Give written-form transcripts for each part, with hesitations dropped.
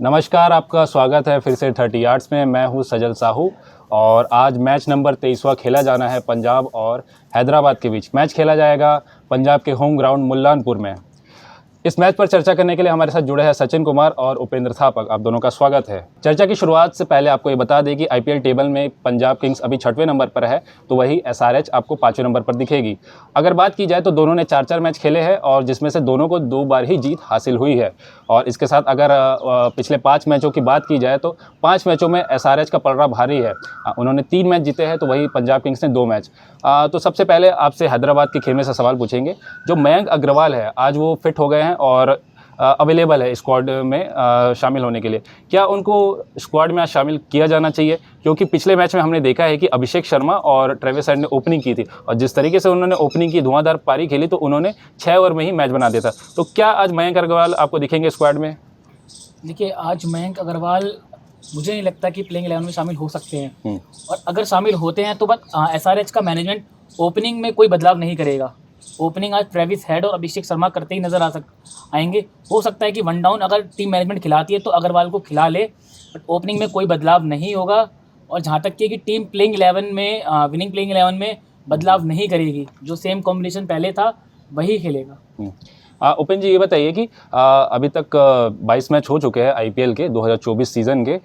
नमस्कार, आपका स्वागत है फिर से 30 यार्ड्स में। मैं हूं सजल साहू और आज मैच नंबर 23वां खेला जाना है पंजाब और हैदराबाद के बीच। मैच खेला जाएगा पंजाब के होम ग्राउंड मुल्लानपुर में। इस मैच पर चर्चा करने के लिए हमारे साथ जुड़े हैं सचिन कुमार और उपेंद्र थापक। आप दोनों का स्वागत है। चर्चा की शुरुआत से पहले आपको ये बता दें कि आईपीएल टेबल में पंजाब किंग्स अभी 6वें नंबर पर है, तो वही एसआरएच आपको 5वें नंबर पर दिखेगी। अगर बात की जाए तो दोनों ने 4-4 मैच खेले हैं और जिसमें से दोनों को 2 बार ही जीत हासिल हुई है। और इसके साथ अगर पिछले 5 मैचों की बात की जाए तो 5 मैचों में एसआरएच का पलड़ा भारी है। उन्होंने 3 मैच जीते हैं, तो वही पंजाब किंग्स ने 2 मैच। तो सबसे पहले आपसे हैदराबाद के खेमे से सवाल पूछेंगे। जो मयंक अग्रवाल है, आज वो फिट हो गए हैं और अवेलेबल है स्क्वाड में शामिल होने के लिए। क्या उनको स्क्वाड में आज शामिल किया जाना चाहिए? क्योंकि पिछले मैच में हमने देखा है कि अभिषेक शर्मा और ट्रेविस हेड ने ओपनिंग की थी और जिस तरीके से उन्होंने ओपनिंग की, धुआंधार पारी खेली, तो उन्होंने 6 ओवर में ही मैच बना दिया था। तो क्या आज मयंक अग्रवाल आपको दिखेंगे स्क्वाड में? देखिए, आज मयंक अग्रवाल मुझे नहीं लगता कि प्लेइंग 11 में शामिल हो सकते हैं। और अगर शामिल होते हैं तो बस एसआरएच का मैनेजमेंट ओपनिंग में कोई बदलाव नहीं करेगा। ओपनिंग आज ट्रेविस हेड और अभिषेक शर्मा करते ही नज़र आएंगे। हो सकता है कि वन डाउन अगर टीम मैनेजमेंट खिलाती है तो अग्रवाल को खिला ले, बट ओपनिंग में कोई बदलाव नहीं होगा। और जहाँ तक कि टीम प्लेइंग 11 में विनिंग प्लेइंग 11 में बदलाव नहीं करेगी। जो सेम कॉम्बिनेशन पहले था वही खेलेगा। उपेंद्र जी, ये बताइए कि अभी तक 22 मैच हो चुके हैं आईपीएल के 2024 सीज़न के।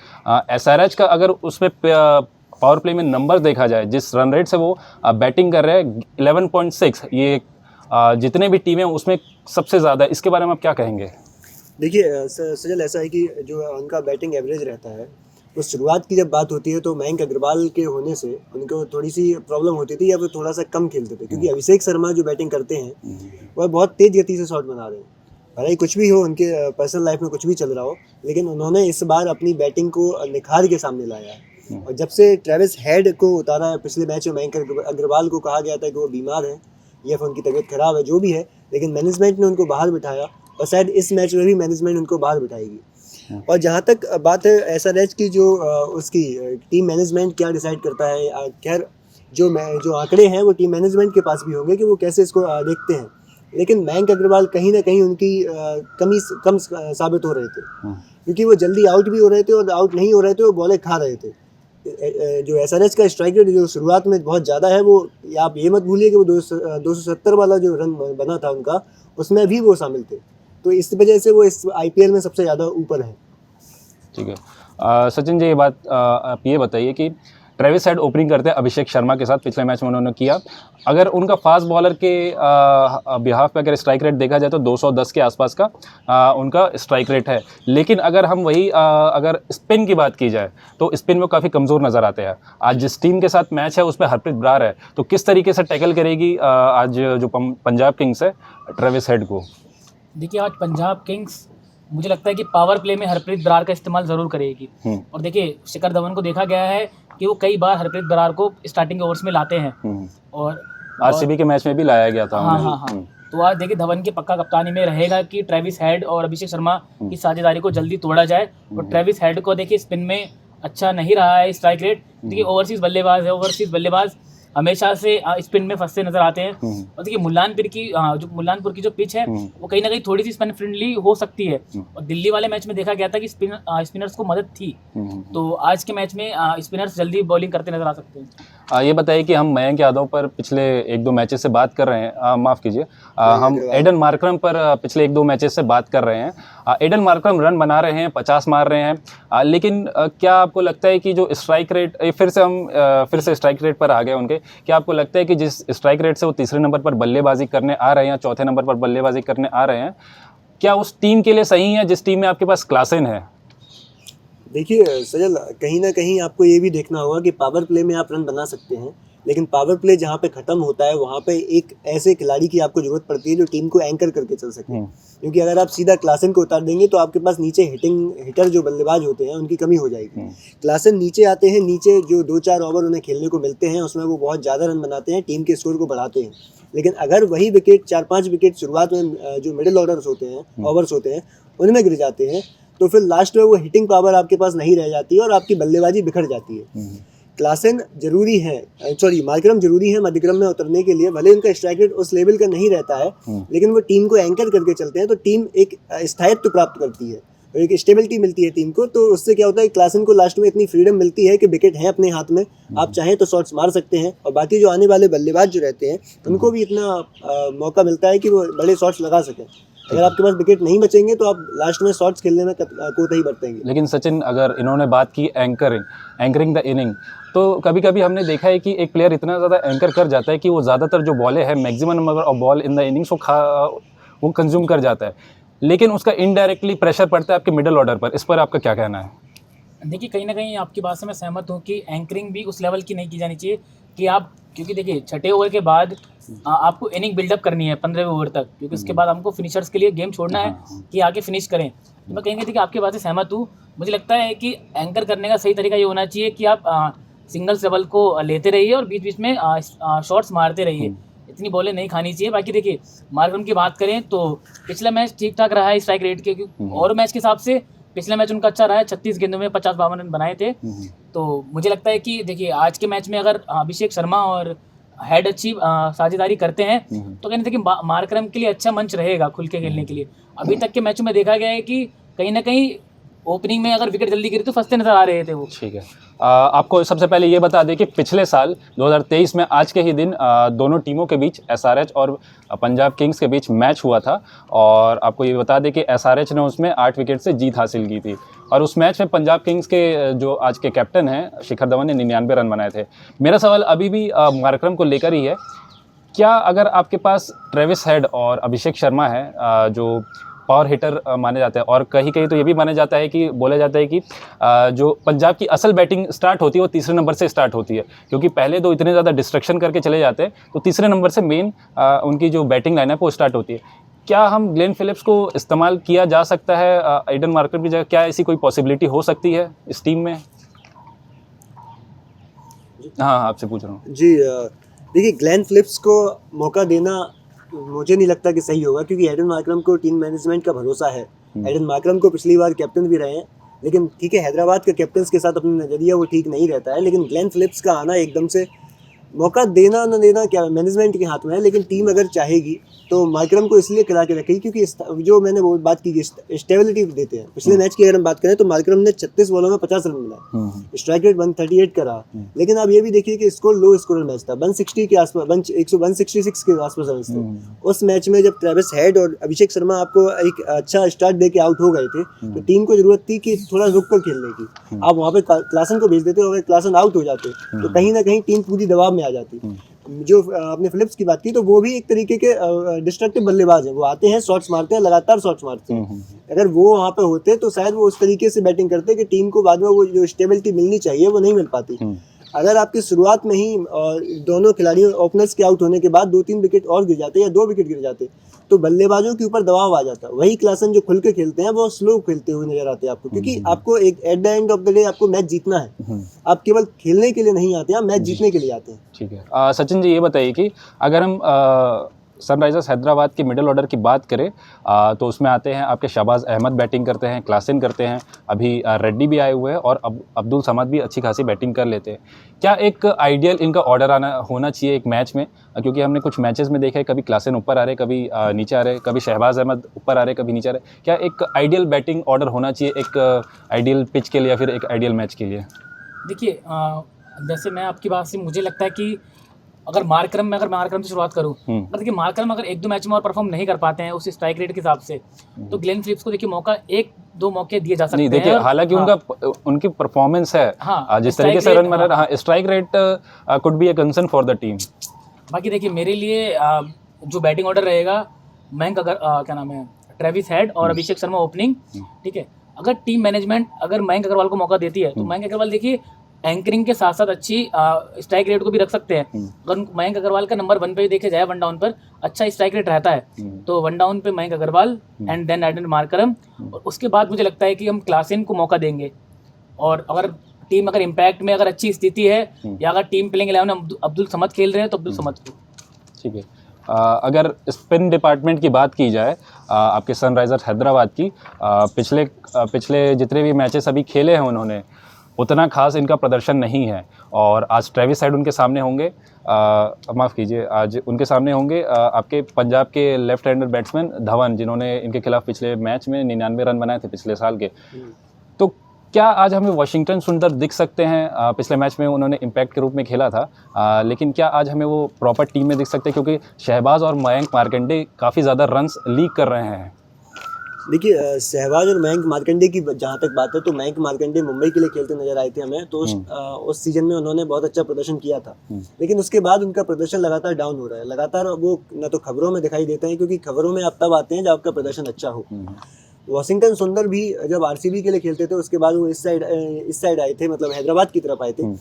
एसआरएच का अगर उसमें पावर प्ले में नंबर देखा जाए, जिस रन रेट से वो बैटिंग कर रहे हैं 11.6, ये जितने भी टीमें उसमें सबसे ज़्यादा। इसके बारे में आप क्या कहेंगे? देखिए सजल, ऐसा है कि जो उनका बैटिंग एवरेज रहता है, तो शुरुआत की जब बात होती है तो मयंक अग्रवाल के होने से उनको थोड़ी सी प्रॉब्लम होती थी या वो थोड़ा सा कम खेलते थे, क्योंकि अभिषेक शर्मा जो बैटिंग करते हैं वह बहुत तेज़ गति से शॉट बना रहे हैं। भले ही कुछ भी हो, उनके पर्सनल लाइफ में कुछ भी चल रहा हो, लेकिन उन्होंने इस बार अपनी बैटिंग को निखार के सामने लाया है। और जब से ट्रेविस हेड को उतारा है, पिछले मैच में मयंक अग्रवाल को कहा गया था कि वो बीमार है या फिर उनकी तबीयत खराब है, जो भी है, लेकिन मैनेजमेंट ने उनको बाहर बिठाया और शायद इस मैच में भी मैनेजमेंट उनको बाहर बिठाएगी। और जहाँ तक बात है एसआरएच की, जो उसकी टीम मैनेजमेंट क्या डिसाइड करता है, खैर जो आंकड़े हैं वो टीम मैनेजमेंट के पास भी होंगे कि वो कैसे इसको देखते हैं। लेकिन मयंक अग्रवाल कहीं ना कहीं उनकी कमी कम साबित हो रहे थे, क्योंकि वो जल्दी आउट भी हो रहे थे और आउट नहीं हो रहे थे, वो बॉलें खा रहे थे। जो एसआरएच का स्ट्राइक रेट जो शुरुआत में बहुत ज़्यादा है, वो आप ये मत भूलिए कि वो 270 वाला जो रन बना था उनका, उसमें भी वो शामिल थे। तो इस वजह से वो इस आईपीएल में सबसे ज़्यादा ऊपर है। ठीक है। सचिन जी, ये बात आप ये बताइए कि ट्रेविस हेड ओपनिंग करते हैं अभिषेक शर्मा के साथ, पिछले मैच में उन्होंने किया। अगर उनका फास्ट बॉलर के बिहाफ पे अगर स्ट्राइक रेट देखा जाए तो 210 के आसपास का उनका स्ट्राइक रेट है। लेकिन अगर हम वही अगर स्पिन की बात की जाए तो स्पिन में काफ़ी कमज़ोर नज़र आते हैं। आज जिस टीम के साथ मैच है उसमें हरप्रीत ब्रार है, तो किस तरीके से टैकल करेगी आज जो पंजाब किंग्स है ट्रेविस हेड को? देखिए, आज पंजाब किंग्स मुझे लगता है कि पावर प्ले में हरप्रीत बरार का इस्तेमाल ज़रूर करेगी। और देखिए, शिखर धवन को देखा गया है कि वो कई बार हरप्रीत बरार को स्टार्टिंग ओवर्स में लाते हैं। और आरसीबी के मैच में भी लाया गया था। हाँ। तो आज देखिए, धवन की पक्का कप्तानी में रहेगा कि ट्रेविस हेड और अभिषेक शर्मा की साझेदारी को जल्दी तोड़ा जाए। और ट्रेविस हेड को देखिए स्पिन में अच्छा नहीं रहा है स्ट्राइक रेट। देखिए, ओवरसीज़ बल्लेबाज हमेशा से स्पिन में फंसते नजर आते हैं। और देखिए, मुल्लानपुर की जो पिच है वो कहीं ना कहीं थोड़ी सी स्पिन फ्रेंडली हो सकती है। और दिल्ली वाले मैच में देखा गया था कि स्पिनर्स को मदद थी। तो आज के मैच में स्पिनर्स जल्दी बॉलिंग करते नजर आ सकते हैं। ये बताइए कि हम मयंक यादव पर पिछले 1-2 मैचेस से बात कर रहे हैं, माफ़ कीजिए, हम एडन मार्करम पर पिछले 1-2 मैचेस से बात कर रहे हैं। एडन मार्करम रन बना रहे हैं, 50 मार रहे हैं, लेकिन क्या आपको लगता है कि जो स्ट्राइक रेट, फिर से स्ट्राइक रेट पर आ गए उनके, क्या आपको लगता है कि जिस स्ट्राइक रेट से वो तीसरे नंबर पर बल्लेबाजी करने आ रहे हैं या चौथे नंबर पर बल्लेबाजी करने आ रहे हैं, क्या उस टीम के लिए सही है जिस टीम में आपके पास क्लासेन है? देखिए सजल, कहीं ना कहीं आपको ये भी देखना होगा कि पावर प्ले में आप रन बना सकते हैं, लेकिन पावर प्ले जहाँ पे ख़त्म होता है वहाँ पे एक ऐसे खिलाड़ी की आपको ज़रूरत पड़ती है जो टीम को एंकर करके चल सके। क्योंकि अगर आप सीधा क्लासन को उतार देंगे तो आपके पास नीचे हिटर जो बल्लेबाज होते हैं उनकी कमी हो जाएगी। क्लासन नीचे आते हैं, नीचे जो 2-4 ओवर उन्हें खेलने को मिलते हैं उसमें वो बहुत ज़्यादा रन बनाते हैं, टीम के स्कोर को बढ़ाते हैं। लेकिन अगर वही विकेट 4-5 विकेट शुरुआत में जो मिडिल ऑर्डर्स होते हैं, ओवर्स होते हैं, उनमें गिर जाते हैं, तो फिर लास्ट में वो हिटिंग पावर आपके पास नहीं रह जाती है और आपकी बल्लेबाजी बिखर जाती है। क्लासन जरूरी है, मार्करम जरूरी है मध्यक्रम में उतरने के लिए। भले उनका स्ट्राइक रेट उस लेवल का नहीं रहता है, लेकिन वो टीम को एंकर करके चलते हैं, तो टीम एक स्थायित्व प्राप्त करती है। एक स्टेबिलिटी मिलती है टीम को, तो उससे क्या होता है क्लासन को लास्ट में इतनी फ्रीडम मिलती है कि विकेट है अपने हाथ में, आप चाहें तो शॉट्स मार सकते हैं, और बाकी जो आने वाले बल्लेबाज जो रहते हैं उनको भी इतना मौका मिलता है कि वो बड़े शॉट्स लगा सकें। अगर आपके पास विकेट नहीं बचेंगे तो आप लास्ट में शॉट्स खेलने में कोताही बरतेंगे। लेकिन सचिन, अगर इन्होंने बात की एंकरिंग द इनिंग, तो कभी कभी हमने देखा है कि एक प्लेयर इतना ज़्यादा एंकर कर जाता है कि वो ज़्यादातर जो बॉलें है, maximum number of ball in the innings वो कंज्यूम कर जाता है, लेकिन उसका इनडायरेक्टली प्रेशर पड़ता है आपके मिडिल ऑर्डर पर। इस पर आपका क्या कहना है? देखिए, कहीं ना कहीं आपकी बात से मैं सहमत हूँ कि एंकरिंग भी उस लेवल की नहीं की जानी चाहिए कि आप, क्योंकि देखिए छठे ओवर के बाद आपको इनिंग बिल्डअप करनी है 15वें ओवर तक, क्योंकि उसके बाद हमको फिनिशर्स के लिए गेम छोड़ना है कि आगे फिनिश करें। तो मैं कहेंगे कि आपकी बात से सहमत हूँ। मुझे लगता है कि एंकर करने का सही तरीका ये होना चाहिए कि आप सिंगल्स डबल को लेते रहिए और बीच बीच में शॉट्स मारते रहिए, इतनी बॉलें नहीं खानी चाहिए। बाकी देखिए, मार्करम की बात करें तो पिछला मैच ठीक ठाक रहा है स्ट्राइक रेट के, और मैच के हिसाब से पिछला मैच उनका अच्छा रहा है, 36 गेंदों में 50-52 रन बनाए थे। तो मुझे लगता है कि देखिए, आज के मैच में अगर अभिषेक शर्मा और हेड अच्छी साझेदारी करते हैं तो कहीं ना कहीं मार्करम के लिए अच्छा मंच रहेगा खुल के खेलने के लिए। अभी तक के मैचों में देखा गया है कि कहीं ना कहीं ओपनिंग में अगर विकेट जल्दी गिरी तो फंसते नजर आ रहे थे वो। ठीक है, आपको सबसे पहले ये बता दें कि पिछले साल 2023 में आज के ही दिन दोनों टीमों के बीच SRH और पंजाब किंग्स के बीच मैच हुआ था, और आपको ये बता दें कि SRH ने उसमें 8 विकेट से जीत हासिल की थी, और उस मैच में पंजाब किंग्स के जो आज के कैप्टन हैं शिखर धवन ने 99 रन बनाए थे। मेरा सवाल अभी भी मार्करम को लेकर ही है। क्या अगर आपके पास ट्रेविस हेड और अभिषेक शर्मा है जो पावर हिटर माने जाते हैं, और कहीं कहीं तो ये भी माना जाता है कि बोला जाता है कि जो पंजाब की असल बैटिंग स्टार्ट होती है वो तीसरे नंबर से स्टार्ट होती है, क्योंकि पहले दो इतने ज़्यादा डिस्ट्रक्शन करके चले जाते हैं, तो तीसरे नंबर से मेन उनकी जो बैटिंग लाइनअप वो स्टार्ट होती है। क्या हम ग्लेन फिलिप्स को इस्तेमाल किया जा सकता है एडन मार्करम की जगह? क्या ऐसी कोई पॉसिबिलिटी हो सकती है इस टीम में? हाँ, आपसे पूछ रहा हूँ जी। देखिए, ग्लेन फिलिप्स को मौका देना मुझे नहीं लगता कि सही होगा, क्योंकि एडन मार्करम को टीम मैनेजमेंट का भरोसा है। एडन मार्करम को पिछली बार कैप्टन भी रहे हैं, लेकिन ठीक है, हैदराबाद के कैप्टन्स के साथ अपना नज़रिया वो ठीक नहीं रहता है, लेकिन ग्लेन फिलिप्स का आना एकदम से, मौका देना न देना क्या मैनेजमेंट के हाथ में है, लेकिन टीम अगर चाहेगी तो मार्करम को इसलिए खिला के रखेगी क्योंकि जो मैंने वो बात की स्टेबिलिटी देते हैं। पिछले मैच की अगर हम बात करें तो मार्करम ने 36 बॉलों में 50 रन बनाए, स्ट्राइक रेट 138 का रहा, लेकिन आप ये भी देखिए कि स्कोर लो स्कोर मैच था, 160 के आसपास, 166 के आसपास रन थे उस मैच में। जब ट्रेविस हेड और अभिषेक शर्मा आपको एक अच्छा स्टार्ट दे के आउट हो गए थे, तो टीम को जरूरत थी कि थोड़ा रुक कर खेलने की। आप वहाँ पे क्लासन को भेज देते और अगर क्लासन आउट हो जाते तो कहीं ना कहीं टीम पूरी दबाव में आ जाती। जो आपने फिलिप्स की बात की, तो वो भी एक तरीके के डिस्ट्रक्टिव बल्लेबाज हैं, वो आते हैं, शॉट्स मारते हैं, लगातार शॉट्स मारते हैं। अगर वो वहाँ पे होते तो शायद वो उस तरीके से बैटिंग करते कि टीम को बाद में वो जो स्टेबिलिटी मिलनी चाहिए वो नहीं मिल पाती। अगर आपकी शुरुआत में ही दोनों खिलाड़ियों ओपनर्स के आउट होने के बाद 2-3 विकेट और गिर जाते या 2 विकेट गिर जाते तो बल्लेबाजों के ऊपर दबाव आ जाता। वही क्लासन जो खुल के खेलते हैं वो स्लो खेलते हुए नजर आते हैं आपको, क्योंकि आपको एक at the end of the day आपको मैच जीतना है। आप केवल खेलने के लिए नहीं आते हैं, आप मैच जीतने के लिए आते हैं। ठीक है, सचिन जी ये बताइए कि अगर हम सनराइजर्स हैदराबाद की मिडिल ऑर्डर की बात करें तो उसमें आते हैं आपके शहबाज अहमद बैटिंग करते हैं, क्लासन करते हैं, अभी रेड्डी भी आए हुए हैं, और अब्दुल समद भी अच्छी खासी बैटिंग कर लेते हैं। क्या एक आइडियल इनका ऑर्डर होना चाहिए एक मैच में? क्योंकि हमने कुछ मैचेस में देखा है कभी क्लासन ऊपर आ रहे, कभी नीचे आ रहे, कभी शहबाज अहमद ऊपर आ रहे, कभी नीचे आ रहे। क्या एक आइडियल बैटिंग ऑर्डर होना चाहिए एक आइडियल पिच के लिए या फिर एक आइडियल मैच के लिए? देखिए, जैसे मैं आपकी बात से मुझे लगता है कि अगर मार्करम से शुरुआत करूं, अगर देखिए मार्करम अगर 1-2 मैच में और परफॉर्म नहीं कर पाते हैं उस स्ट्राइक रेट के हिसाब से, तो ग्लेन फिलिप्स को देखिए मौका 1-2 मौके दिए जा सकते हैं। नहीं देखिए, हालांकि उनकी परफॉर्मेंस है, जिस तरीके से रन मारा, strike rate could be a concern for the team. बाकी देखिए, मेरे लिए जो बैटिंग ऑर्डर रहेगा, मयंक क्या नाम है, ट्रेविस हेड और अभिषेक शर्मा ओपनिंग, ठीक है। अगर टीम मैनेजमेंट अगर मयंक अग्रवाल को मौका देती है तो मयंक अग्रवाल देखिए एंकरिंग के साथ साथ अच्छी स्ट्राइक रेट को भी रख सकते हैं। अगर मयंक अग्रवाल का नंबर 1 पे देखे जाए वन डाउन पर अच्छा स्ट्राइक रेट रहता है, तो वन डाउन पे Mayank Agarwal and then Aiden Markram, और उसके बाद मुझे लगता है कि हम क्लासन को मौका देंगे। और अगर टीम अगर इम्पैक्ट में अगर अच्छी स्थिति है या अगर टीम प्लेइंग 11 में अब्दुल समद खेल रहे हैं तो अब्दुल समद को। ठीक है, अगर स्पिन डिपार्टमेंट की बात की जाए आपके सनराइजर्स हैदराबाद की, पिछले जितने भी मैचेस अभी खेले हैं उन्होंने, उतना खास इनका प्रदर्शन नहीं है। और आज ट्रेविस हेड उनके सामने होंगे, माफ़ कीजिए, आज उनके सामने होंगे आपके पंजाब के लेफ्ट हैंडर बैट्समैन धवन, जिन्होंने इनके खिलाफ पिछले मैच में 99 रन बनाए थे पिछले साल के। तो क्या आज हमें वाशिंगटन सुंदर दिख सकते हैं? पिछले मैच में उन्होंने इम्पैक्ट के रूप में खेला था, लेकिन क्या आज हमें वो प्रॉपर टीम में दिख सकते हैं? क्योंकि शहबाज और मयंक मार्कंडे काफ़ी ज़्यादा रन्स लीक कर रहे हैं। देखिए, सहवाज और मयंक मार्कंडे की जहाँ तक बात है, तो मयंक मार्कंडे मुंबई के लिए खेलते नजर आए थे हमें, तो उस सीजन में उन्होंने बहुत अच्छा प्रदर्शन किया था। लेकिन उसके बाद उनका प्रदर्शन लगातार डाउन हो रहा है। लगातार वो न तो खबरों में दिखाई देते हैं, क्योंकि खबरों में आप तब आते हैं जब आपका प्रदर्शन अच्छा हो। वाशिंगटन सुंदर भी जब आरसीबी के लिए खेलते थे, उसके बाद वो इस साइड आए थे, मतलब हैदराबाद की तरफ आए थे,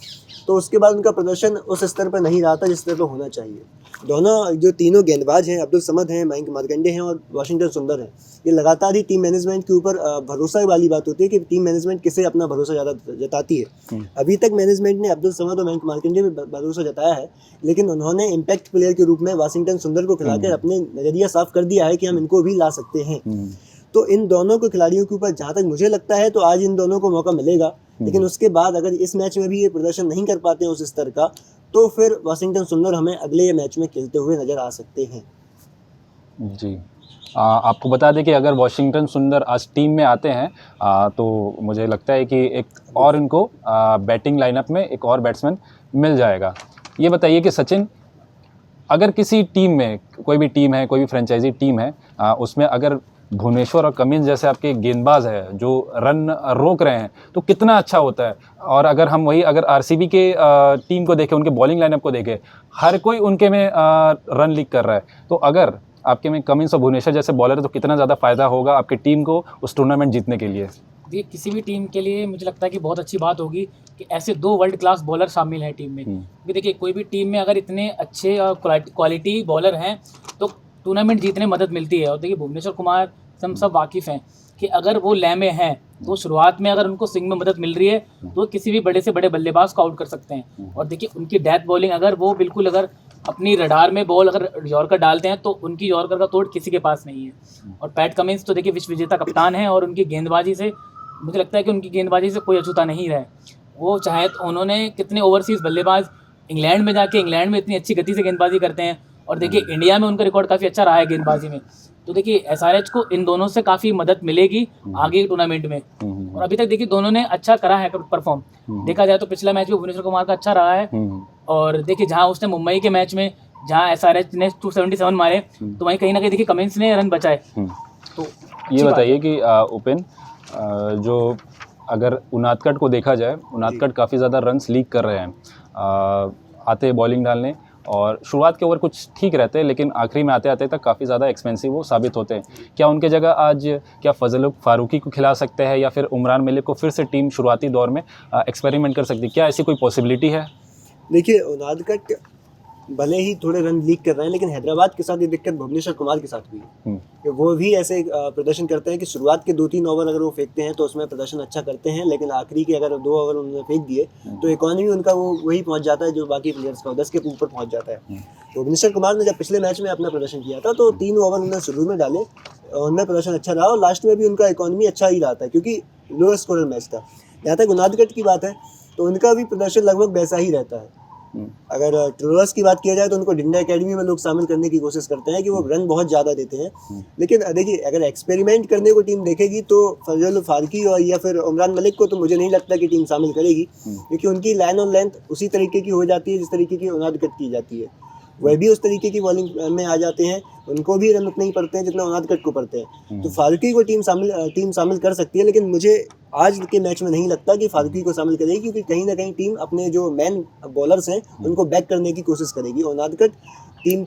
तो उसके बाद उनका प्रदर्शन उस स्तर पर नहीं रहा था जिस स्तर पर होना चाहिए। दोनों जो तीनों गेंदबाज हैं, अब्दुल समद हैं, मयंक मार्कंडे हैं और वाशिंगटन सुंदर हैं, ये लगातार ही टीम मैनेजमेंट के ऊपर भरोसा वाली बात होती है कि टीम मैनेजमेंट किसे अपना भरोसा ज़्यादा जताती है। अभी तक मैनेजमेंट ने अब्दुल समद और मयंक मार्कंडे में भरोसा जताया है, लेकिन उन्होंने इम्पैक्ट प्लेयर के रूप में वाशिंगटन सुंदर को खिलाकर अपने नज़रिया साफ कर दिया है कि हम इनको भी ला सकते हैं। तो इन दोनों को खिलाड़ियों के ऊपर जहाँ तक मुझे लगता है, तो आज इन दोनों को मौका मिलेगा। लेकिन उसके बाद अगर इस मैच में भी ये प्रदर्शन नहीं कर पाते हैं उस स्तर का, तो फिर वाशिंगटन सुंदर हमें अगले मैच में खेलते हुए नजर आ सकते हैं। जी, आपको बता दें कि अगर वाशिंगटन सुंदर आज टीम में आते हैं, तो मुझे लगता है कि एक और इनको बैटिंग लाइनअप में एक और बैट्समैन मिल जाएगा। ये बताइए कि सचिन, अगर किसी टीम में, कोई भी टीम है, कोई भी फ्रेंचाइजी टीम है, उसमें अगर भुवनेश्वर और कमिंस जैसे आपके गेंदबाज हैं जो रन रोक रहे हैं, तो कितना अच्छा होता है। और अगर हम अगर आरसीबी के टीम को देखें, उनके बॉलिंग लाइनअप को देखें, हर कोई उनके में रन लीक कर रहा है। तो अगर आपके में कमिंस और भुवनेश्वर जैसे बॉलर है, तो कितना ज़्यादा फ़ायदा होगा आपकी टीम को उस टूर्नामेंट जीतने के लिए? देखिए, किसी भी टीम के लिए मुझे लगता है कि बहुत अच्छी बात होगी कि ऐसे 2 वर्ल्ड क्लास बॉलर शामिल हैं टीम में। क्योंकि देखिए, कोई भी टीम में अगर इतने अच्छे क्वालिटी बॉलर हैं, तो टूर्नामेंट जीतने में मदद मिलती है। और देखिए, भुवनेश्वर कुमार से हम सब वाकिफ़ हैं कि अगर वो लय में हैं, तो शुरुआत में अगर उनको स्विंग में मदद मिल रही है, तो किसी भी बड़े से बड़े बल्लेबाज को आउट कर सकते हैं। और देखिए, उनकी डेथ बॉलिंग, अगर वो बिल्कुल अगर अपनी रडार में बॉल अगर यॉर्कर डालते हैं, तो उनकी यॉर्कर का तोड़ किसी के पास नहीं है। और पैट कमिंस तो देखिए विश्व विजेता कप्तान हैं, और उनकी गेंदबाजी से मुझे लगता है कि उनकी गेंदबाजी से कोई अछूता नहीं रहा है। वो चाहे तो उन्होंने कितने ओवरसीज़ बल्लेबाज इंग्लैंड में जाके इंग्लैंड में इतनी अच्छी गति से गेंदबाजी करते हैं, और देखिए इंडिया में उनका रिकॉर्ड काफ़ी अच्छा रहा है गेंदबाजी में। तो देखिए, एसआरएच को इन दोनों से काफ़ी मदद मिलेगी आगे के टूर्नामेंट में। और अभी तक देखिए दोनों ने अच्छा करा है परफॉर्म। देखा जाए तो पिछला मैच भी भुवनेश्वर कुमार का अच्छा रहा है। और देखिए, जहाँ उसने मुंबई के मैच में जहाँ एसआरएच ने 277 मारे, तो वहीं कहीं ना कहीं देखिए कमिंस ने रन बचाए। तो ये बताइए कि उपेन, जो अगर उनादकट को देखा जाए, उनादकट काफ़ी ज़्यादा रन्स लीक कर रहे हैं, आते बॉलिंग डालने, और शुरुआत के ओवर कुछ ठीक रहते हैं, लेकिन आखिरी में आते आते तक काफ़ी ज़्यादा एक्सपेंसिव वो साबित होते हैं। क्या उनके जगह आज क्या फजल फारूकी को खिला सकते हैं, या फिर उमरान मलिक को फिर से टीम शुरुआती दौर में एक्सपेरिमेंट कर सकती है? क्या ऐसी कोई पॉसिबिलिटी है? देखिए, उनादकट भले ही थोड़े रन लीक कर रहे हैं, लेकिन हैदराबाद के साथ ये दिक्कत भुवनेश्वर कुमार के साथ भी है कि वो भी ऐसे प्रदर्शन करते हैं कि शुरुआत के 2-3 ओवर अगर वो फेंकते हैं तो उसमें प्रदर्शन अच्छा करते हैं, लेकिन आखिरी के अगर 2 ओवर उन्होंने फेंक दिए तो इकॉनमी उनका वो वही पहुंच जाता है जो बाकी प्लेयर्स का 10 के ऊपर पहुंच जाता है। तो भुवनेश्वर कुमार ने जब पिछले मैच में अपना प्रदर्शन किया था, तो 3 ओवर उन्होंने शुरू में डाले, उनमें प्रदर्शन अच्छा रहा, और लास्ट में भी उनका इकॉनमी अच्छा ही रहा था, क्योंकि लोअर स्कोरर मैच था। जहाँ तक उनादकट की बात है, तो उनका भी प्रदर्शन लगभग वैसा ही रहता है। अगर ट्रोलर्स की बात किया जाए, तो उनको डिंडा एकेडमी में लोग शामिल करने की कोशिश करते हैं कि वो रन बहुत ज़्यादा देते हैं। लेकिन देखिए, अगर एक्सपेरिमेंट करने को टीम देखेगी, तो फजल फारूकी और या फिर उमरान मलिक को तो मुझे नहीं लगता कि टीम शामिल करेगी, क्योंकि उनकी लाइन और लेंथ उसी तरीके की हो जाती है जिस तरीके की उनादकट की जाती है। वह भी उस तरीके की बॉलिंग में आ जाते हैं, उनको भी रन उतने ही पड़ते हैं जितना उनादकट को पड़ते हैं। तो फारूकी को टीम शामिल कर सकती है, लेकिन मुझे आज के मैच में नहीं लगता कि फारूकी को शामिल करेगी, क्योंकि कहीं ना कहीं टीम अपने जो मेन बॉलर्स हैं उनको बैक करने की कोशिश करेगी। उनादकट टीम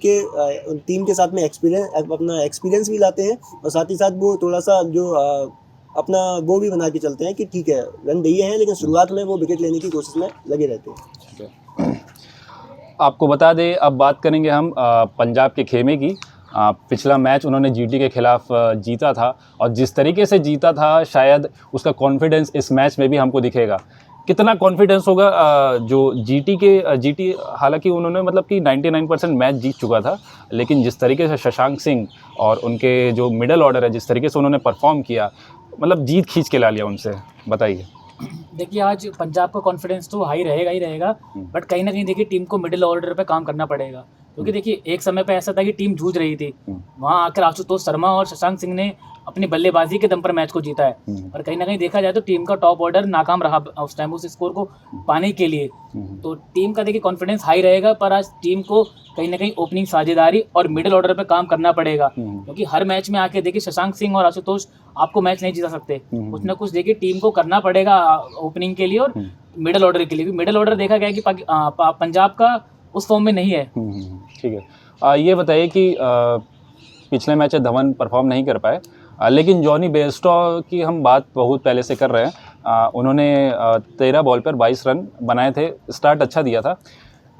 के साथ में अपना एक्सपीरियंस भी लाते हैं, और साथ ही साथ वो थोड़ा सा जो अपना वो भी बना के चलते हैं कि ठीक है, रन दिए हैं, लेकिन शुरुआत में वो विकेट लेने की कोशिश में लगे रहते हैं। आपको बता दें, अब बात करेंगे हम पंजाब के खेमे की। पिछला मैच उन्होंने जीटी के खिलाफ जीता था, और जिस तरीके से जीता था, शायद उसका कॉन्फिडेंस इस मैच में भी हमको दिखेगा। कितना कॉन्फिडेंस होगा जो जीटी हालांकि उन्होंने मतलब कि 99% मैच जीत चुका था, लेकिन जिस तरीके से शशांक सिंह और उनके जो मिडल ऑर्डर है, जिस तरीके से उन्होंने परफॉर्म किया, मतलब जीत खींच के ला लिया उनसे। बताइए। देखिए आज पंजाब का कॉन्फिडेंस तो हाई रहेगा ही रहेगा, बट कहीं ना कहीं देखिए टीम को मिडिल ऑर्डर पे काम करना पड़ेगा, क्योंकि देखिए एक समय पे ऐसा था कि टीम जूझ रही थी, वहाँ आकर आशुतोष शर्मा और शशांक सिंह ने अपनी बल्लेबाजी के दम पर मैच को जीता है। और कहीं ना कहीं देखा जाए तो टीम का टॉप ऑर्डर नाकाम रहा उस टाइम उस स्कोर को पाने के लिए। तो टीम का देखिए कॉन्फिडेंस हाई रहेगा, पर आज टीम को कहीं ना कहीं ओपनिंग साझेदारी और मिडिल ऑर्डर पे काम करना पड़ेगा, क्योंकि हर मैच में आके देखिए शशांक सिंह और आशुतोष आपको मैच नहीं जीता सकते। कुछ ना कुछ देखिए टीम को करना पड़ेगा ओपनिंग के लिए और मिडिल ऑर्डर के लिए भी। मिडिल ऑर्डर देखा गया कि पंजाब का उस फॉर्म में नहीं है। ठीक है। ये बताइए कि पिछले मैच में धवन परफॉर्म नहीं कर पाए, लेकिन जॉनी बेयरस्टो की हम बात बहुत पहले से कर रहे हैं। उन्होंने 13 बॉल पर 22 रन बनाए थे, स्टार्ट अच्छा दिया था।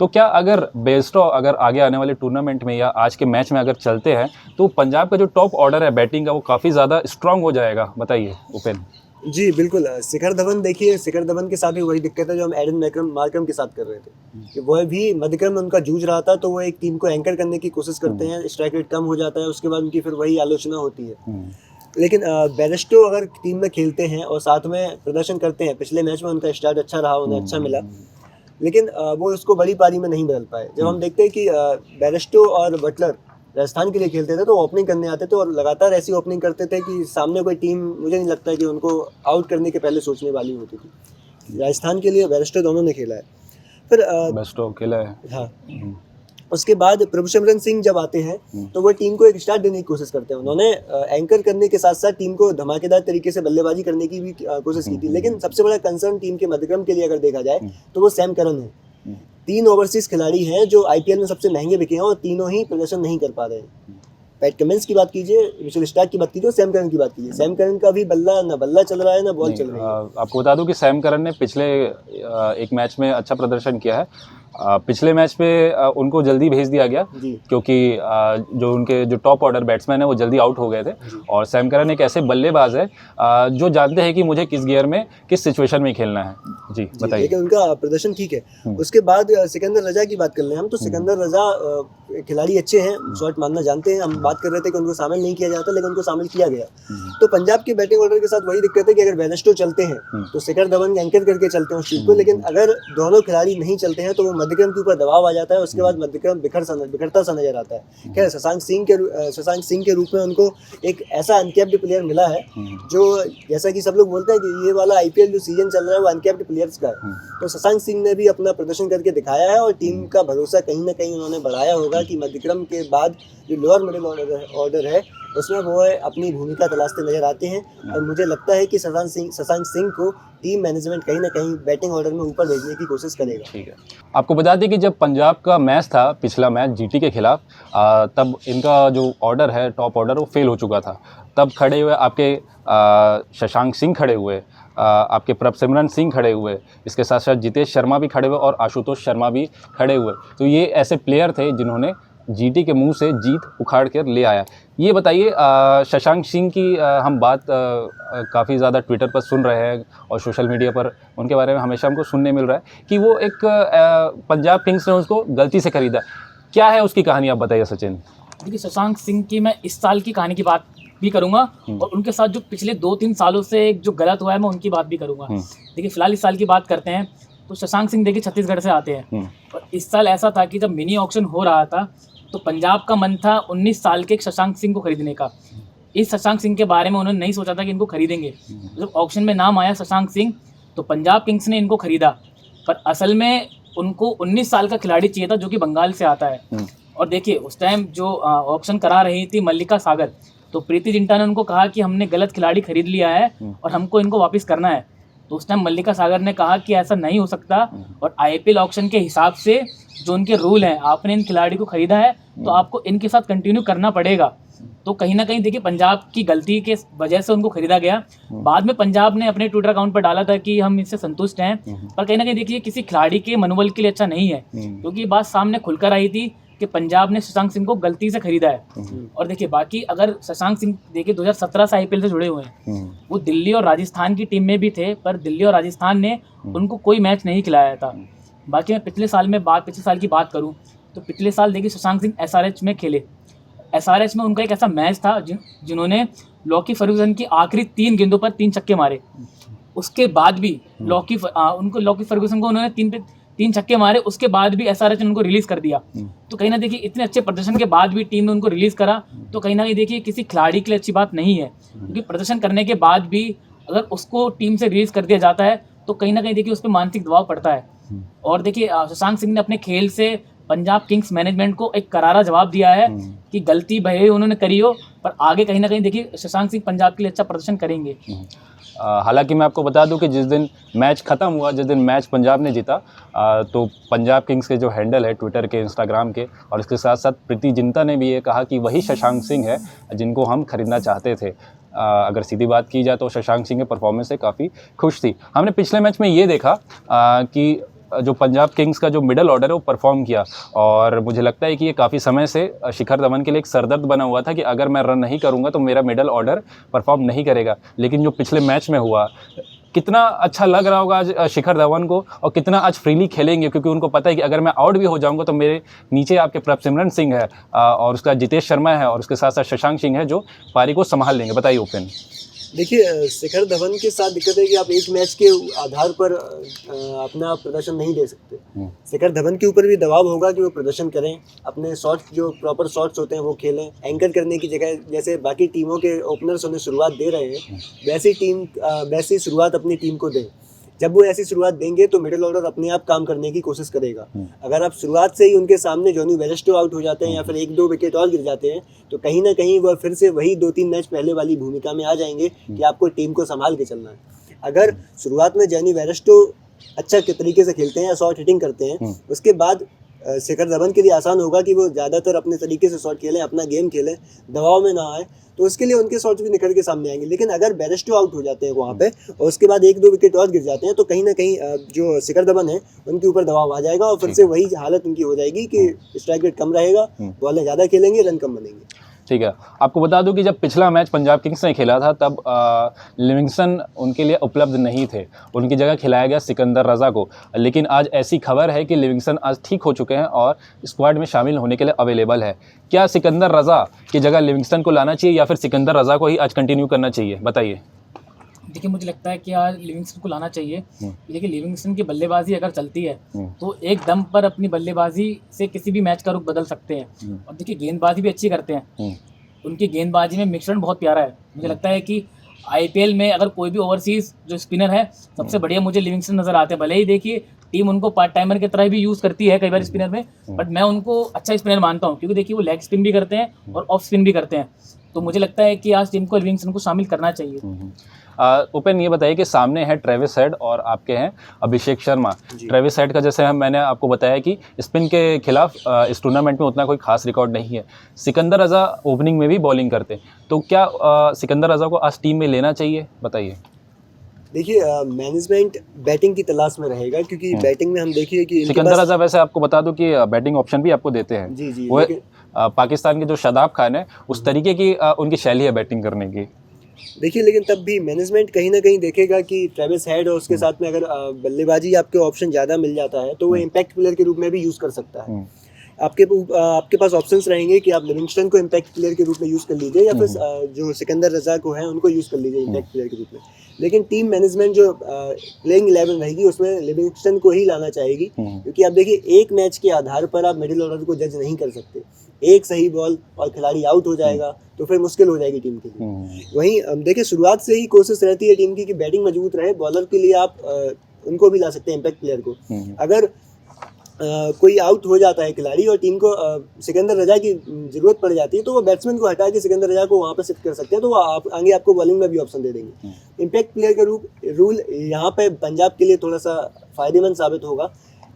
तो क्या अगर बेयरस्टो अगर आगे आने वाले टूर्नामेंट में या आज के मैच में अगर चलते हैं तो पंजाब का जो टॉप ऑर्डर है बैटिंग का वो काफ़ी ज़्यादा स्ट्रांग हो जाएगा? बताइए उपेन। जी बिल्कुल। शिखर धवन, देखिए शिखर धवन के साथ भी वही दिक्कत है जो हम एडन मार्करम के साथ कर रहे थे, कि वह भी मध्यक्रम में उनका जूझ रहा था, तो वो एक टीम को एंकर करने की कोशिश करते हैं, स्ट्राइक रेट कम हो जाता है, उसके बाद उनकी फिर वही आलोचना होती है। लेकिन बेयरस्टो अगर टीम में खेलते हैं और साथ में प्रदर्शन करते हैं, पिछले मैच में उनका स्टार्ट अच्छा रहा, उन्हें अच्छा मिला, लेकिन वो उसको बड़ी पारी में नहीं बदल पाए। जब हम देखते हैं कि बेयरस्टो और बटलर राजस्थान के लिए खेलते थे तो ओपनिंग करने आते थे और लगातार ऐसी ओपनिंग करते थे कि सामने कोई टीम, मुझे नहीं लगता है कि उनको आउट करने के पहले सोचने वाली होती थी। राजस्थान के लिए बेयरस्टो दोनों ने खेला है। फिर बेयरस्टो खेला है, हाँ। उसके बाद प्रभुसिमरन सिंह जब आते हैं तो वो टीम को एक स्टार्ट देने की कोशिश करते हैं। उन्होंने एंकर करने के साथ साथ टीम को धमाकेदार तरीके से बल्लेबाजी करने की भी कोशिश की थी, लेकिन सबसे बड़ा कंसर्न टीम के मध्यक्रम के लिए अगर देखा जाए तो वो सैम करन है। 3 ओवरसीज खिलाड़ी हैं जो आईपीएल में सबसे महंगे बिके हैं और तीनों ही प्रदर्शन नहीं कर पा रहे हैं। पैट कमिंस की बात कीजिए, मिचेल स्टार्क की बात कीजिए, सैम करन की बात कीजिए। सैम करन का भी बल्ला चल रहा है ना बॉल चल रही है। आपको बता दूं कि सैम करन ने पिछले एक मैच में अच्छा प्रदर्शन किया है। पिछले मैच पे उनको जल्दी भेज दिया गया क्योंकि जो उनके जो टॉप ऑर्डर बैट्समैन है वो जल्दी आउट हो गए थे। और सैम करन एक ऐसे बल्लेबाज है जो जानते हैं कि मुझे किस गियर में किस सिचुएशन में खेलना है। जी बताइए। लेकिन उनका प्रदर्शन ठीक है। उसके बाद सिकंदर रजा की बात कर लें हम, तो सिकंदर रजा खिलाड़ी अच्छे हैं, शॉट मारना जानते हैं। हम बात कर रहे थे कि उनको शामिल नहीं किया जाता, लेकिन उनको शामिल किया गया। तो पंजाब के बैटिंग ऑर्डर के साथ वही दिक्कत है कि अगर बेयरस्टो चलते हैं तो शिखर धवन एंकर करके चलते हैं उस टीम को, लेकिन अगर दोनों खिलाड़ी नहीं चलते हैं तो वो मध्यक्रम के ऊपर दबाव आ जाता है। उसके बाद मध्यक्रम बिखरता सा नजर आता है। खैर शशांक सिंह के रूप में उनको एक ऐसा अनकैप्ड प्लेयर मिला है जो, जैसा कि सब लोग बोलते हैं कि ये वाला आईपीएल जो सीजन चल रहा है वो अनकैप्ड प्लेयर्स का है, तो शशांक सिंह ने भी अपना प्रदर्शन करके दिखाया है और टीम का भरोसा कहीं ना कहीं उन्होंने बढ़ाया होगा कि मध्यक्रम के बाद जो लोअर मिडिल ऑर्डर है उसमें वो अपनी भूमिका तलाशते नजर आते हैं। और मुझे लगता है कि शशांक सिंह को टीम मैनेजमेंट कहीं ना कहीं बैटिंग ऑर्डर में ऊपर भेजने की कोशिश करेगा। ठीक है। आपको बता दें कि जब पंजाब का मैच था, पिछला मैच जीटी के खिलाफ, तब इनका जो ऑर्डर है टॉप ऑर्डर वो फेल हो चुका था। तब खड़े हुए आपके शशांक सिंह खड़े हुए, आपके प्रभसिमरन सिंह खड़े हुए, इसके साथ साथ जितेश शर्मा भी खड़े हुए और आशुतोष शर्मा भी खड़े हुए। तो ये ऐसे प्लेयर थे जिन्होंने जीटी के मुंह से जीत उखाड़ कर ले आया। ये बताइए शशांक सिंह की हम बात काफ़ी ज़्यादा ट्विटर पर सुन रहे हैं और सोशल मीडिया पर उनके बारे में हमेशा हमको सुनने मिल रहा है कि वो एक पंजाब किंग्स ने उसको गलती से खरीदा। क्या है उसकी कहानी, आप बताइए सचिन। देखिए शशांक सिंह की मैं इस साल की कहानी की बात भी करूंगा और उनके साथ जो पिछले 2-3 सालों से जो गलत हुआ है मैं उनकी बात भी करूंगा। देखिए फिलहाल इस साल की बात करते हैं तो शशांक सिंह देखिए छत्तीसगढ़ से आते हैं और इस साल ऐसा था कि जब मिनी ऑक्शन हो रहा था तो पंजाब का मन था 19 साल के एक शशांक सिंह को खरीदने का। इस शशांक सिंह के बारे में उन्होंने नहीं सोचा था कि इनको खरीदेंगे। जब ऑक्शन में नाम आया शशांक सिंह तो पंजाब किंग्स ने इनको खरीदा, पर असल में उनको 19 साल का खिलाड़ी चाहिए था जो कि बंगाल से आता है। और देखिए उस टाइम जो ऑक्शन करा रही थी मल्लिका सागर, तो प्रीति जिंटा ने उनको कहा कि हमने गलत खिलाड़ी खरीद लिया है और हमको इनको वापस करना है। तो उस टाइम मल्लिका सागर ने कहा कि ऐसा नहीं हो सकता और आईपीएल ऑक्शन के हिसाब से जो उनके रूल हैं, आपने इन खिलाड़ी को खरीदा है तो आपको इनके साथ कंटिन्यू करना पड़ेगा। तो कहीं ना कहीं देखिए पंजाब की गलती के वजह से उनको खरीदा गया। बाद में पंजाब ने अपने ट्विटर अकाउंट पर डाला था कि हम इससे संतुष्ट हैं, पर कहीं ना कहीं देखिए किसी खिलाड़ी के मनोबल के लिए अच्छा नहीं है, क्योंकि बात सामने खुलकर आई थी कि पंजाब ने शशांक सिंह को गलती से खरीदा है। और देखिए बाकी अगर शशांक सिंह देखिए 2017 से आईपीएल से जुड़े हुए हैं, वो दिल्ली और राजस्थान की टीम में भी थे, पर दिल्ली और राजस्थान ने उनको कोई मैच नहीं खिलाया था। बाकी मैं पिछले साल की बात करूं तो पिछले साल देखिए शशांक सिंह एसआरएच में खेले। एसआरएच में उनका एक ऐसा मैच था जिन्होंने लॉकी फर्ग्यूसन की आखिरी 3 गेंदों पर 3 छक्के मारे। उसके बाद भी लॉकी फर्गूसन को उन्होंने 3 छक्के मारे, उसके बाद भी एसआरएच ने उनको रिलीज कर दिया। तो कहीं ना देखिए इतने अच्छे प्रदर्शन के बाद भी टीम ने उनको रिलीज करा, तो कहीं ना कहीं देखिए किसी खिलाड़ी के लिए अच्छी बात नहीं है, क्योंकि प्रदर्शन करने के बाद भी अगर उसको टीम से रिलीज कर दिया जाता है तो कहीं ना कहीं देखिए उस पर मानसिक दबाव पड़ता है। और देखिए शशांक सिंह ने अपने खेल से पंजाब किंग्स मैनेजमेंट को एक करारा जवाब दिया है कि गलती भले ही उन्होंने करी हो, पर आगे कहीं ना कहीं देखिए शशांक सिंह पंजाब के लिए अच्छा प्रदर्शन करेंगे। हालांकि मैं आपको बता दूं कि जिस दिन मैच ख़त्म हुआ, जिस दिन मैच पंजाब ने जीता, तो पंजाब किंग्स के जो हैंडल है ट्विटर के, इंस्टाग्राम के, और इसके साथ साथ प्रीति जिंटा ने भी ये कहा कि वही शशांक सिंह है जिनको हम खरीदना चाहते थे। अगर सीधी बात की जाए तो शशांक सिंह के परफॉर्मेंस से काफ़ी खुश थी। हमने पिछले मैच में ये देखा कि जो पंजाब किंग्स का जो मिडल ऑर्डर है वो परफॉर्म किया, और मुझे लगता है कि ये काफ़ी समय से शिखर धवन के लिए एक सरदर्द बना हुआ था कि अगर मैं रन नहीं करूंगा तो मेरा मिडल ऑर्डर परफॉर्म नहीं करेगा। लेकिन जो पिछले मैच में हुआ, कितना अच्छा लग रहा होगा आज शिखर धवन को, और कितना आज फ्रीली खेलेंगे, क्योंकि उनको पता है कि अगर मैं आउट भी हो जाऊंगा तो मेरे नीचे आपके प्रभसिमरन सिंह है और उसका जितेश शर्मा है और उसके साथ साथ शशांक सिंह है जो पारी को संभाल लेंगे। बताइए ओपन। देखिए, शिखर धवन के साथ दिक्कत है कि आप एक मैच के आधार पर अपना प्रदर्शन नहीं दे सकते। शिखर धवन के ऊपर भी दबाव होगा कि वो प्रदर्शन करें, अपने शॉट्स जो प्रॉपर शॉट्स होते हैं वो खेलें। एंकर करने की जगह जैसे बाकी टीमों के ओपनर्स उन्हें शुरुआत दे रहे हैं, वैसी शुरुआत अपनी टीम को दें। जब वो ऐसी शुरुआत देंगे तो मिडिल ऑर्डर अपने आप काम करने की कोशिश करेगा। अगर आप शुरुआत से ही उनके सामने जॉनी बेयरस्टो आउट हो जाते हैं या फिर 1-2 विकेट और गिर जाते हैं तो कहीं ना कहीं वह फिर से वही 2-3 मैच पहले वाली भूमिका में आ जाएंगे कि आपको टीम को संभाल के चलना है। अगर शुरुआत में जॉनी बेयरस्टो अच्छा तरीके से खेलते हैं या शॉट हिटिंग करते हैं, उसके बाद शिखर धवन के लिए आसान होगा कि वो ज़्यादातर अपने तरीके से शॉट खेलें, अपना गेम खेलें, दबाव में ना आए, तो उसके लिए उनके शॉट्स भी निकल के सामने आएंगे। लेकिन अगर बेयरस्टो आउट हो जाते हैं वहाँ पे और उसके बाद 1-2 विकेट और गिर जाते हैं तो कहीं ना कहीं जो शिखर धवन है उनके ऊपर दबाव आ जाएगा और फिर से वही हालत उनकी हो जाएगी कि स्ट्राइक रेट कम रहेगा, बॉलें ज़्यादा खेलेंगे, रन कम बनेंगे। ठीक है, आपको बता दूं कि जब पिछला मैच पंजाब किंग्स ने खेला था तब लिविंगस्टन उनके लिए उपलब्ध नहीं थे, उनकी जगह खिलाया गया सिकंदर रज़ा को। लेकिन आज ऐसी खबर है कि लिविंगस्टन आज ठीक हो चुके हैं और स्क्वाड में शामिल होने के लिए अवेलेबल है। क्या सिकंदर रज़ा की जगह लिविंगस्टन को लाना चाहिए या फिर सिकंदर रज़ा को ही आज कंटिन्यू करना चाहिए? बताइए। देखिए, मुझे लगता है कि आज लिविंगस्टन को लाना चाहिए। देखिए, लिविंगस्टन की बल्लेबाजी अगर चलती है तो एक दम पर अपनी बल्लेबाजी से किसी भी मैच का रुख बदल सकते हैं। और देखिए, गेंदबाजी भी अच्छी करते हैं, उनकी गेंदबाजी में मिश्रण बहुत प्यारा है। मुझे लगता है कि आईपीएल में अगर कोई भी ओवरसीज जो स्पिनर है सबसे बढ़िया मुझे लिविंगस्टन नज़र आते हैं। भले ही देखिए टीम उनको पार्ट टाइमर की तरह भी यूज़ करती है कई बार स्पिनर में, बट मैं उनको अच्छा स्पिनर मानता हूँ क्योंकि देखिए वो लेग स्पिन भी करते हैं और ऑफ स्पिन भी करते हैं। तो मुझे लगता है कि आज टीम को लिविंगस्टन को शामिल करना चाहिए। ओपन, ये बताइए कि सामने है ट्रेविस हेड और आपके हैं अभिषेक शर्मा। ट्रेविस हेड का जैसे मैंने आपको बताया कि स्पिन के खिलाफ इस टूर्नामेंट में उतना कोई खास रिकॉर्ड नहीं है। सिकंदर रज़ा ओपनिंग में भी बॉलिंग करते हैं, तो क्या सिकंदर रज़ा को आज टीम में लेना चाहिए? बताइए। देखिए, मैनेजमेंट बैटिंग की तलाश में रहेगा क्योंकि बैटिंग में हम देखिए कि सिकंदर रज़ा वैसे आपको बता दूं कि बैटिंग ऑप्शन भी आपको देते हैं। जी, वो पाकिस्तान के जो शादाब खान है उस तरीके की उनकी शैली है बैटिंग करने की। देखिए, लेकिन तब भी मैनेजमेंट कहीं ना कहीं देखेगा कि ट्रेविस हेड और उसके साथ में अगर बल्लेबाजी आपके ऑप्शन ज़्यादा मिल जाता है तो वो इम्पैक्ट प्लेयर के रूप में भी यूज़ कर सकता है। आपके पास ऑप्शंस रहेंगे कि आप लिविंगस्टन को इम्पैक्ट प्लेयर के रूप में यूज़ कर लीजिए या फिर जो सिकंदर रज़ा को है उनको यूज़ कर लीजिए इम्पैक्ट प्लेयर के रूप में। लेकिन टीम मैनेजमेंट जो प्लेइंग 11 रहेगी उसमें लिविंगस्टन को ही लाना चाहेगी क्योंकि आप देखिए एक मैच के आधार पर आप मिडिल ऑर्डर को जज नहीं कर सकते। एक सही बॉल और खिलाड़ी आउट हो जाएगा तो फिर मुश्किल हो जाएगी टीम के लिए। वहीं देखिए, शुरुआत से ही कोशिश रहती है टीम की कि बैटिंग मजबूत रहे। बॉलर के लिए आप उनको भी ला सकते हैं इम्पैक्ट प्लेयर को। अगर कोई आउट हो जाता है खिलाड़ी और टीम को सिकंदर रज़ा की ज़रूरत पड़ जाती है तो वो बैट्समैन को हटा के सिकंदर रज़ा को वहाँ पर शिफ्ट कर सकते हैं, तो वो आगे आपको बॉलिंग में भी ऑप्शन दे देंगे। इम्पैक्ट प्लेयर का रूल यहाँ पे पंजाब के लिए थोड़ा सा फ़ायदेमंद साबित होगा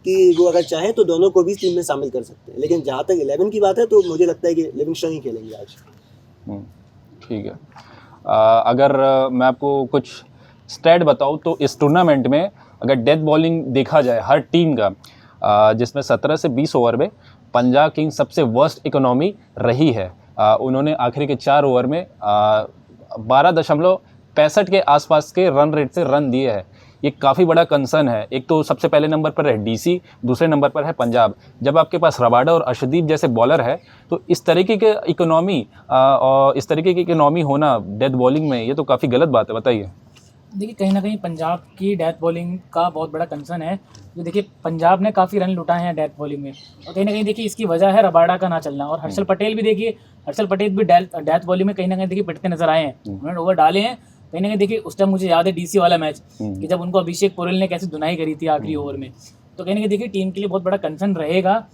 कि वो अगर चाहें तो दोनों को भी टीम में शामिल कर सकते हैं। लेकिन जहाँ तक 11 की बात है तो मुझे लगता है कि लिविंगस्टन ही खेलेंगे आज। ठीक है, अगर मैं आपको कुछ स्टैट बताऊँ तो इस टूर्नामेंट में अगर डेथ बॉलिंग देखा जाए हर टीम का, जिसमें 17 से 20 ओवर में पंजाब किंग्स सबसे वर्स्ट इकोनॉमी रही है। उन्होंने आखिरी के 4 ओवर में 12.65 के आसपास के रन रेट से रन दिए हैं। ये काफ़ी बड़ा कंसर्न है। एक तो सबसे पहले नंबर पर है डीसी, दूसरे नंबर पर है पंजाब। जब आपके पास रबाडा और अर्शदीप जैसे बॉलर है तो इस तरीके के इकोनॉमी और इस तरीके की इकोनॉमी होना डेथ बॉलिंग में, ये तो काफ़ी गलत बात है। बताइए। देखिए कहीं ना कहीं पंजाब की डेथ बॉलिंग का बहुत बड़ा कंसर्न है। जो देखिए पंजाब ने काफ़ी रन लुटाए हैं डेथ बॉलिंग में, और कहीं ना कहीं देखिए इसकी वजह है रबाडा का ना चलना। और हर्षल पटेल भी देखिए, हर्षल पटेल भी डेथ बॉलिंग में कहीं ना कहीं देखिए पिटते नजर आए हैं, उन्होंने ओवर डाले हैं। कहीं ना कहीं देखिए उस टाइम मुझे याद है डीसी वाला मैच, कि जब उनको अभिषेक पोरेल ने कैसे धुनाई करी थी आखिरी ओवर में। तो कहीं ना कहीं देखिए टीम के लिए बहुत बड़ा कंसर्न रहेगा।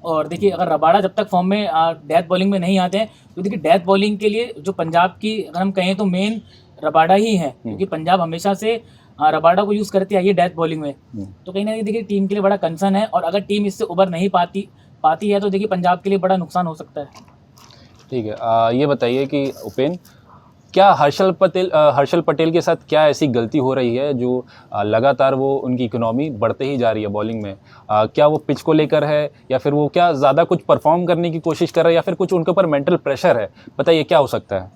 और देखिए अगर रबाडा जब तक फॉर्म में डेथ बॉलिंग में नहीं आते हैं, तो देखिए डेथ बॉलिंग के लिए जो पंजाब की अगर हम कहें तो मेन रबाडा ही है, क्योंकि पंजाब हमेशा से रबाडा को यूज़ करती आई है डेथ बॉलिंग में। तो कहीं ना कहीं देखिए टीम के लिए बड़ा कंसर्न है, और अगर टीम इससे उबर नहीं पाती है तो देखिए पंजाब के लिए बड़ा नुकसान हो सकता है। ठीक है, ये बताइए कि उपेन, क्या हर्षल पटेल के साथ क्या ऐसी गलती हो रही है जो लगातार वो उनकी इकोनॉमी बढ़ते ही जा रही है बॉलिंग में? क्या वो पिच को लेकर है, या फिर वो क्या ज़्यादा कुछ परफॉर्म करने की कोशिश कर रहे हैं, या फिर कुछ उनके ऊपर मेंटल प्रेशर है? बताइए क्या हो सकता है?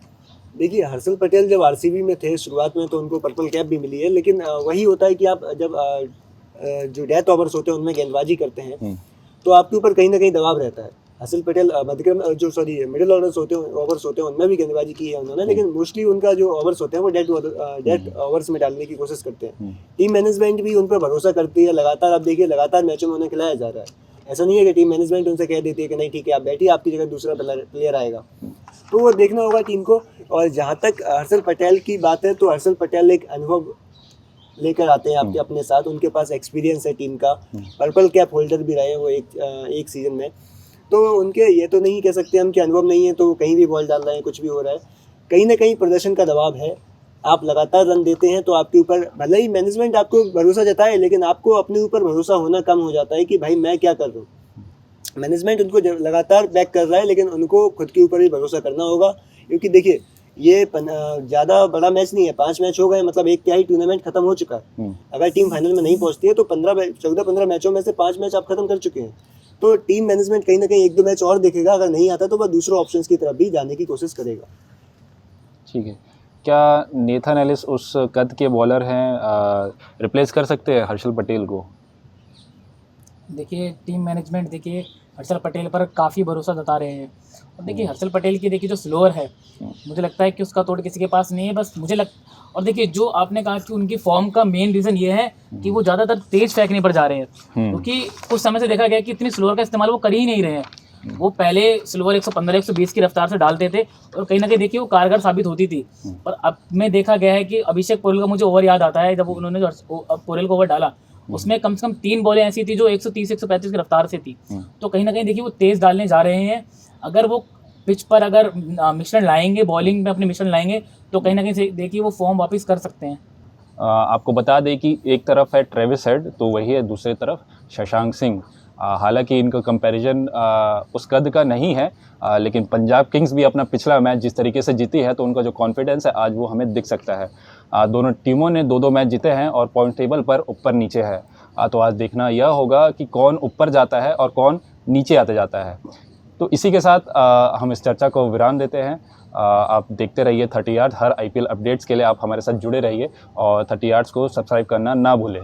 देखिए हर्षल पटेल जब आरसीबी में थे शुरुआत में तो उनको पर्पल कैप भी मिली है, लेकिन वही होता है कि आप जब जो डेथ ओवर्स होते हैं उनमें गेंदबाजी करते हैं तो आपके ऊपर कहीं ना कहीं दबाव रहता है। हर्षल पटेल मिडिल ओवर्स होते हैं उनमें भी गेंदबाजी की है उन्होंने, लेकिन मोस्टली उनका जो ओवर्स होते हैं वो डेथ ओवर्स में डालने की कोशिश करते हैं। टीम मैनेजमेंट भी उन पर भरोसा करती है, लगातार आप देखिए लगातार मैचों में उन्हें खिलाया जा रहा है। ऐसा नहीं है कि टीम मैनेजमेंट उनसे कह देती है कि नहीं ठीक है आप बैठिए, आपकी जगह दूसरा प्लेयर आएगा। तो वो देखना होगा टीम को। और जहाँ तक हर्षल पटेल की बात है तो हर्षल पटेल एक अनुभव लेकर आते हैं आपके अपने साथ, उनके पास एक्सपीरियंस है टीम का, पर्पल कैप होल्डर भी रहे हैं वो एक सीजन में। तो उनके ये तो नहीं कह सकते हम कि अनुभव नहीं है तो कहीं भी बॉल डाल रहे हैं, कुछ भी हो रहा है। कहीं ना कहीं प्रदर्शन का दबाव है, आप लगातार रन देते हैं तो आपके ऊपर भले ही मैनेजमेंट आपको भरोसा जताए, लेकिन आपको अपने ऊपर भरोसा होना कम हो जाता है कि भाई मैं क्या कर रहा हूँ। मैनेजमेंट उनको लगातार बैक कर रहा है, लेकिन उनको खुद के ऊपर भी भरोसा करना होगा। क्योंकि देखिए ये ज़्यादा बड़ा मैच नहीं है, 5 मैच हो गए, मतलब एक तिहाई टूर्नामेंट खत्म हो चुका है। अगर टीम फाइनल में नहीं पहुंचती है तो 14-15 मैचों में से 5 मैच आप खत्म कर चुके हैं। तो टीम मैनेजमेंट कहीं ना कहीं 1-2 मैच और देखेगा, अगर नहीं आता तो वह दूसरे ऑप्शंस की तरफ भी जाने की कोशिश करेगा। ठीक है, क्या नेथन एलिस उस कद के बॉलर हैं, रिप्लेस कर सकते हैं हर्षल पटेल को? देखिए टीम मैनेजमेंट देखिए हर्षल पटेल पर काफ़ी भरोसा जता रहे हैं। और देखिए हर्षल पटेल की देखिए जो स्लोअर है, मुझे लगता है कि उसका तोड़ किसी के पास नहीं है, बस और देखिए जो आपने कहा कि उनकी फॉर्म का मेन रीज़न ये है कि वो ज़्यादातर तेज फेंकने पर जा रहे हैं, क्योंकि कुछ समय से देखा गया कि इतनी स्लोअर का इस्तेमाल वो कर ही नहीं रहे हैं। वो पहले स्लोअर 115-120 की रफ्तार से डालते थे, और कहीं ना कहीं देखिए वो कारगर साबित होती थी। पर अब में देखा गया है कि अभिषेक पोरेल का मुझे ओवर याद आता है, जब उन्होंने जो पोरेल को ओवर डाला उसमें कम से कम 3 बॉलें ऐसी थी जो 130-135 की रफ्तार से थी। तो कहीं ना कहीं देखिए वो तेज़ डालने जा रहे हैं। अगर वो पिच पर अगर मिश्रण लाएंगे, बॉलिंग में अपने मिश्रण लाएंगे, तो कहीं ना कहीं देखिए वो फॉर्म वापस कर सकते हैं। आपको बता दें कि एक तरफ है ट्रेविस हेड, तो वही है दूसरी तरफ शशांक सिंह। हालांकि इनका कंपैरिजन उस कद का नहीं है, लेकिन पंजाब किंग्स भी अपना पिछला मैच जिस तरीके से जीती है तो उनका जो कॉन्फिडेंस है आज वो हमें दिख सकता है। दोनों टीमों ने 2-2 मैच जीते हैं और पॉइंट टेबल पर ऊपर नीचे है। तो आज देखना यह होगा कि कौन ऊपर जाता है और कौन नीचे आते जाता है। तो इसी के साथ हम इस चर्चा को विराम देते हैं। आप देखते रहिए 30 यार्ड्स। हर IPL अपडेट्स के लिए आप हमारे साथ जुड़े रहिए और 30 यार्ड्स को सब्सक्राइब करना ना भूलें।